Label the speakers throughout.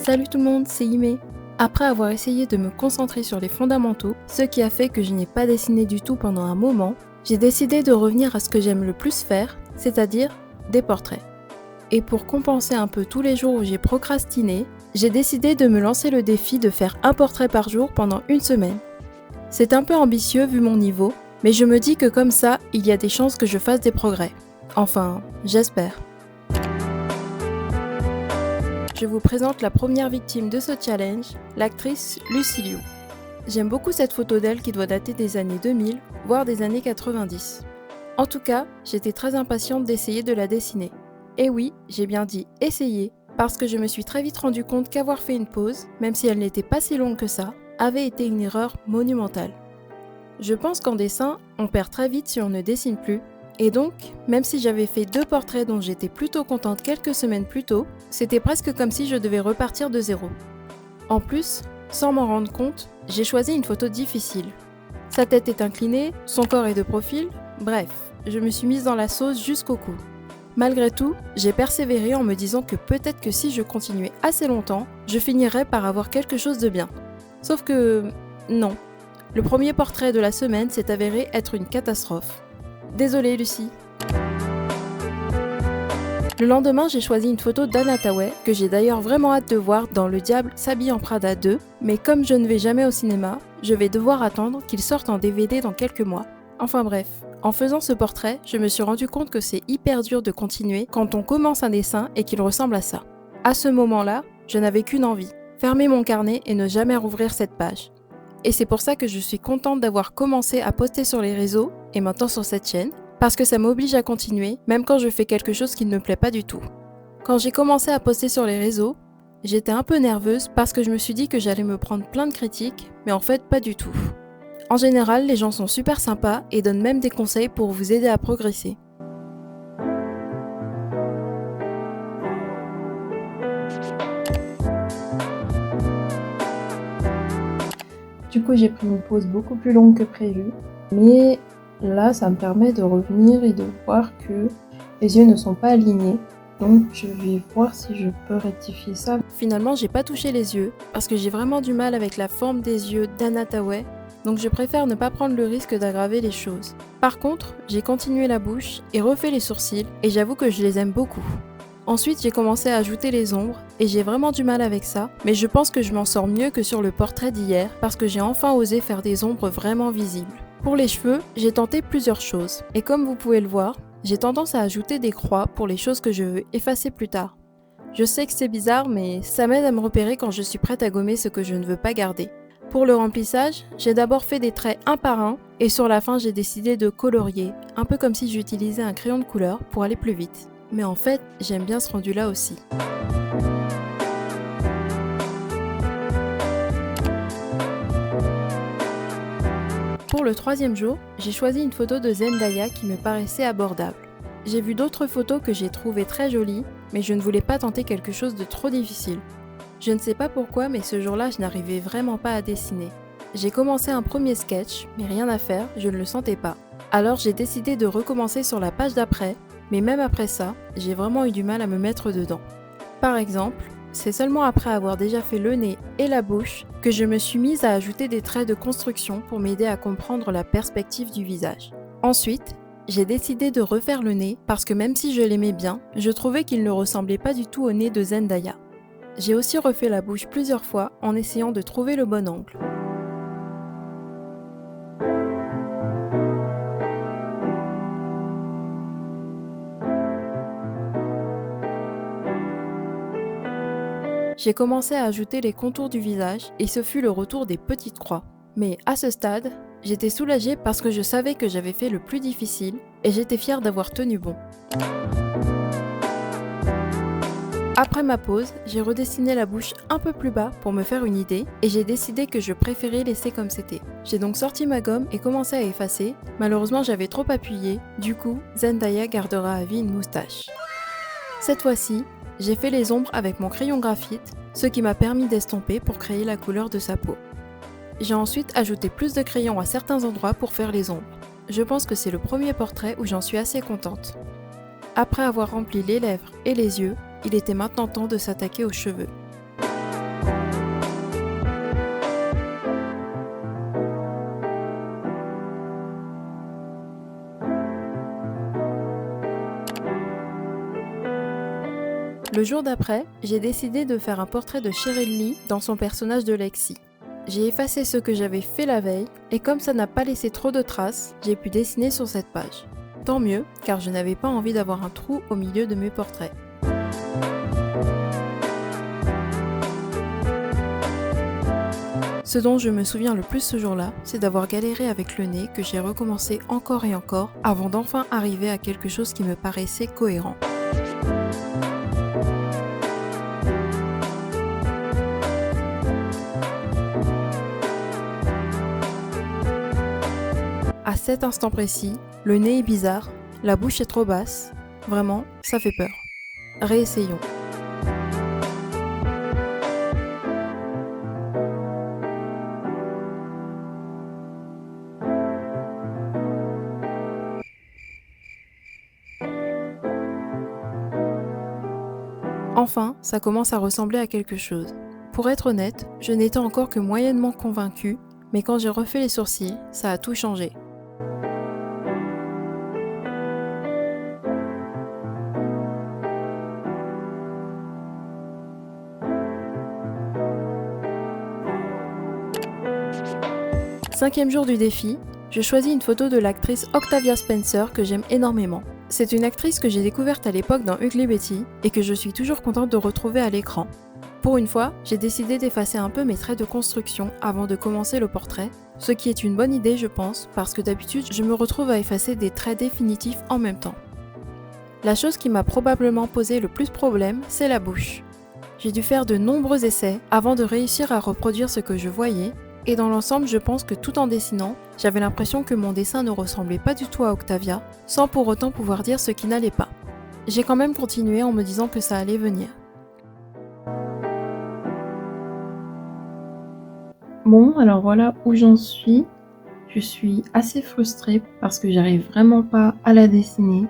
Speaker 1: Salut tout le monde, c'est Ime. Après avoir essayé de me concentrer sur les fondamentaux, ce qui a fait que je n'ai pas dessiné du tout pendant un moment, j'ai décidé de revenir à ce que j'aime le plus faire, c'est-à-dire des portraits. Et pour compenser un peu tous les jours où j'ai procrastiné, j'ai décidé de me lancer le défi de faire un portrait par jour pendant une semaine. C'est un peu ambitieux vu mon niveau, mais je me dis que comme ça, il y a des chances que je fasse des progrès. Enfin, j'espère. Je vous présente la première victime de ce challenge, l'actrice Lucy Liu. J'aime beaucoup cette photo d'elle qui doit dater des années 2000, voire des années 90. En tout cas, j'étais très impatiente d'essayer de la dessiner. Et oui, j'ai bien dit essayer, parce que je me suis très vite rendu compte qu'avoir fait une pause, même si elle n'était pas si longue que ça, avait été une erreur monumentale. Je pense qu'en dessin, on perd très vite si on ne dessine plus, et donc, même si j'avais fait 2 portraits dont j'étais plutôt contente quelques semaines plus tôt, c'était presque comme si je devais repartir de zéro. En plus, sans m'en rendre compte, j'ai choisi une photo difficile. Sa tête est inclinée, son corps est de profil, bref, je me suis mise dans la sauce jusqu'au cou. Malgré tout, j'ai persévéré en me disant que peut-être que si je continuais assez longtemps, je finirais par avoir quelque chose de bien. Sauf que, non. Le premier portrait de la semaine s'est avéré être une catastrophe. Désolée Lucie. Le lendemain, j'ai choisi une photo d'Anna Thaouet, que j'ai d'ailleurs vraiment hâte de voir dans Le Diable s'habille en Prada 2, mais comme je ne vais jamais au cinéma, je vais devoir attendre qu'il sorte en DVD dans quelques mois. Enfin bref, en faisant ce portrait, je me suis rendu compte que c'est hyper dur de continuer quand on commence un dessin et qu'il ressemble à ça. À ce moment-là, je n'avais qu'une envie, fermer mon carnet et ne jamais rouvrir cette page. Et c'est pour ça que je suis contente d'avoir commencé à poster sur les réseaux, et maintenant sur cette chaîne, parce que ça m'oblige à continuer, même quand je fais quelque chose qui ne me plaît pas du tout. Quand j'ai commencé à poster sur les réseaux, j'étais un peu nerveuse parce que je me suis dit que j'allais me prendre plein de critiques, mais en fait pas du tout. En général, les gens sont super sympas et donnent même des conseils pour vous aider à progresser. Du coup, j'ai pris une pause beaucoup plus longue que prévu, mais là, ça me permet de revenir et de voir que les yeux ne sont pas alignés. Donc, je vais voir si je peux rectifier ça. Finalement, j'ai pas touché les yeux, parce que j'ai vraiment du mal avec la forme des yeux d'Anna Thaouet, donc je préfère ne pas prendre le risque d'aggraver les choses. Par contre, j'ai continué la bouche et refait les sourcils, et j'avoue que je les aime beaucoup. Ensuite, j'ai commencé à ajouter les ombres, et j'ai vraiment du mal avec ça, mais je pense que je m'en sors mieux que sur le portrait d'hier, parce que j'ai enfin osé faire des ombres vraiment visibles. Pour les cheveux, j'ai tenté plusieurs choses, et comme vous pouvez le voir, j'ai tendance à ajouter des croix pour les choses que je veux effacer plus tard. Je sais que c'est bizarre, mais ça m'aide à me repérer quand je suis prête à gommer ce que je ne veux pas garder. Pour le remplissage, j'ai d'abord fait des traits un par un, et sur la fin j'ai décidé de colorier, un peu comme si j'utilisais un crayon de couleur pour aller plus vite. Mais en fait, j'aime bien ce rendu-là aussi. Pour le troisième jour, j'ai choisi une photo de Zendaya qui me paraissait abordable. J'ai vu d'autres photos que j'ai trouvées très jolies, mais je ne voulais pas tenter quelque chose de trop difficile. Je ne sais pas pourquoi, mais ce jour-là, je n'arrivais vraiment pas à dessiner. J'ai commencé un premier sketch, mais rien à faire, je ne le sentais pas. Alors j'ai décidé de recommencer sur la page d'après, mais même après ça, j'ai vraiment eu du mal à me mettre dedans. Par exemple, c'est seulement après avoir déjà fait le nez et la bouche que je me suis mise à ajouter des traits de construction pour m'aider à comprendre la perspective du visage. Ensuite, j'ai décidé de refaire le nez parce que même si je l'aimais bien, je trouvais qu'il ne ressemblait pas du tout au nez de Zendaya. J'ai aussi refait la bouche plusieurs fois en essayant de trouver le bon angle. J'ai commencé à ajouter les contours du visage et ce fut le retour des petites croix. Mais à ce stade, j'étais soulagée parce que je savais que j'avais fait le plus difficile et j'étais fière d'avoir tenu bon. Après ma pause, j'ai redessiné la bouche un peu plus bas pour me faire une idée et j'ai décidé que je préférais laisser comme c'était. J'ai donc sorti ma gomme et commencé à effacer. Malheureusement, j'avais trop appuyé, du coup, Zendaya gardera à vie une moustache. Cette fois-ci, j'ai fait les ombres avec mon crayon graphite, ce qui m'a permis d'estomper pour créer la couleur de sa peau. J'ai ensuite ajouté plus de crayon à certains endroits pour faire les ombres. Je pense que c'est le premier portrait où j'en suis assez contente. Après avoir rempli les lèvres et les yeux, il était maintenant temps de s'attaquer aux cheveux. Le jour d'après, j'ai décidé de faire un portrait de Cheryl Lee dans son personnage de Lexi. J'ai effacé ce que j'avais fait la veille, et comme ça n'a pas laissé trop de traces, j'ai pu dessiner sur cette page. Tant mieux, car je n'avais pas envie d'avoir un trou au milieu de mes portraits. Ce dont je me souviens le plus ce jour-là, c'est d'avoir galéré avec le nez que j'ai recommencé encore et encore avant d'enfin arriver à quelque chose qui me paraissait cohérent. À cet instant précis, le nez est bizarre, la bouche est trop basse, vraiment, ça fait peur. Réessayons. Enfin, ça commence à ressembler à quelque chose. Pour être honnête, je n'étais encore que moyennement convaincue, mais quand j'ai refait les sourcils, ça a tout changé. Cinquième jour du défi, je choisis une photo de l'actrice Octavia Spencer que j'aime énormément. C'est une actrice que j'ai découverte à l'époque dans Ugly Betty et que je suis toujours contente de retrouver à l'écran. Pour une fois, j'ai décidé d'effacer un peu mes traits de construction avant de commencer le portrait, ce qui est une bonne idée je pense, parce que d'habitude je me retrouve à effacer des traits définitifs en même temps. La chose qui m'a probablement posé le plus problème, c'est la bouche. J'ai dû faire de nombreux essais avant de réussir à reproduire ce que je voyais, et dans l'ensemble je pense que tout en dessinant, j'avais l'impression que mon dessin ne ressemblait pas du tout à Octavia, sans pour autant pouvoir dire ce qui n'allait pas. J'ai quand même continué en me disant que ça allait venir. Bon, alors voilà où j'en suis. Je suis assez frustrée parce que j'arrive vraiment pas à la dessiner.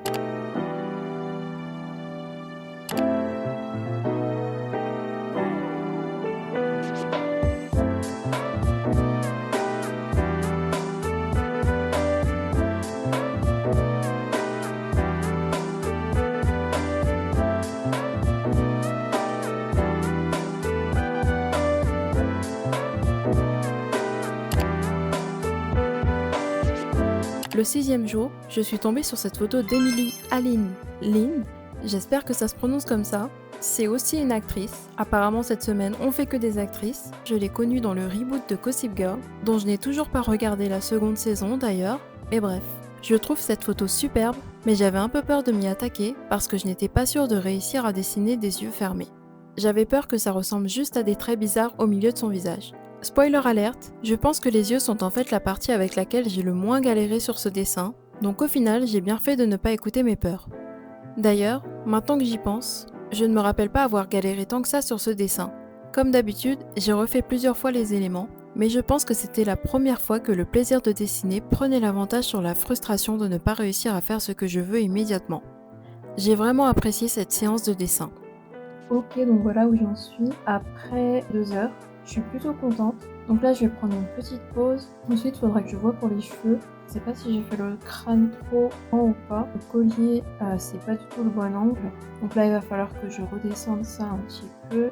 Speaker 1: Le 6e jour, je suis tombée sur cette photo d'Emily Aline Lynn, j'espère que ça se prononce comme ça. C'est aussi une actrice, apparemment cette semaine on fait que des actrices, je l'ai connue dans le reboot de Gossip Girl, dont je n'ai toujours pas regardé la seconde saison d'ailleurs, et bref. Je trouve cette photo superbe, mais j'avais un peu peur de m'y attaquer parce que je n'étais pas sûre de réussir à dessiner des yeux fermés. J'avais peur que ça ressemble juste à des traits bizarres au milieu de son visage. Spoiler alerte, je pense que les yeux sont en fait la partie avec laquelle j'ai le moins galéré sur ce dessin, donc au final j'ai bien fait de ne pas écouter mes peurs. D'ailleurs, maintenant que j'y pense, je ne me rappelle pas avoir galéré tant que ça sur ce dessin. Comme d'habitude, j'ai refait plusieurs fois les éléments, mais je pense que c'était la première fois que le plaisir de dessiner prenait l'avantage sur la frustration de ne pas réussir à faire ce que je veux immédiatement. J'ai vraiment apprécié cette séance de dessin. Ok, donc voilà où j'en suis après 2 heures. Je suis plutôt contente. Donc là, je vais prendre une petite pause. Ensuite, il faudra que je vois pour les cheveux. Je sais pas si j'ai fait le crâne trop grand ou pas. Le collier, c'est pas du tout le bon angle. Donc là, il va falloir que je redescende ça un petit peu.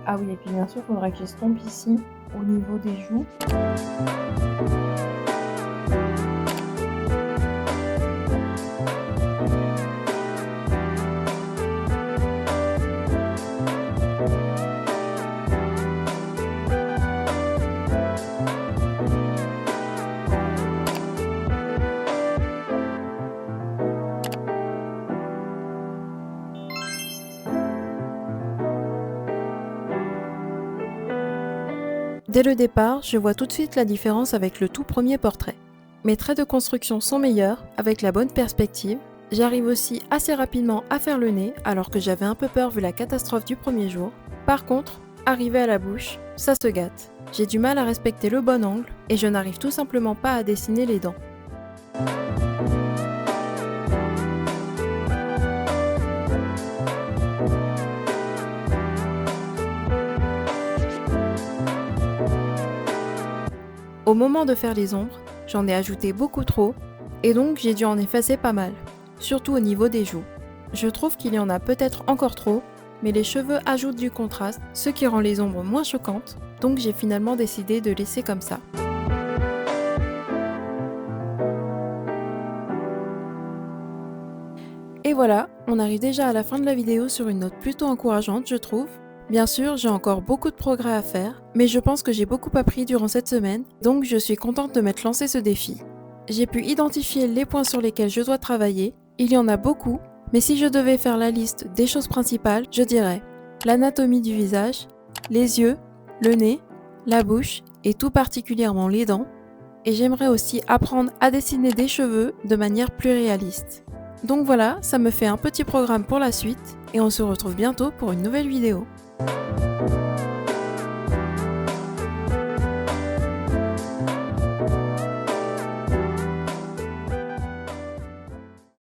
Speaker 1: Ah oui, et puis bien sûr, il faudra que j'estompe ici, au niveau des joues. Dès le départ, je vois tout de suite la différence avec le tout premier portrait. Mes traits de construction sont meilleurs, avec la bonne perspective. J'arrive aussi assez rapidement à faire le nez, alors que j'avais un peu peur vu la catastrophe du premier jour. Par contre, arrivé à la bouche, ça se gâte. J'ai du mal à respecter le bon angle, et je n'arrive tout simplement pas à dessiner les dents. Au moment de faire les ombres, j'en ai ajouté beaucoup trop, et donc j'ai dû en effacer pas mal, surtout au niveau des joues. Je trouve qu'il y en a peut-être encore trop, mais les cheveux ajoutent du contraste, ce qui rend les ombres moins choquantes, donc j'ai finalement décidé de laisser comme ça. Et voilà, on arrive déjà à la fin de la vidéo sur une note plutôt encourageante, je trouve. Bien sûr, j'ai encore beaucoup de progrès à faire, mais je pense que j'ai beaucoup appris durant cette semaine, donc je suis contente de m'être lancé ce défi. J'ai pu identifier les points sur lesquels je dois travailler, il y en a beaucoup, mais si je devais faire la liste des choses principales, je dirais l'anatomie du visage, les yeux, le nez, la bouche et tout particulièrement les dents, et j'aimerais aussi apprendre à dessiner des cheveux de manière plus réaliste. Donc voilà, ça me fait un petit programme pour la suite, et on se retrouve bientôt pour une nouvelle vidéo.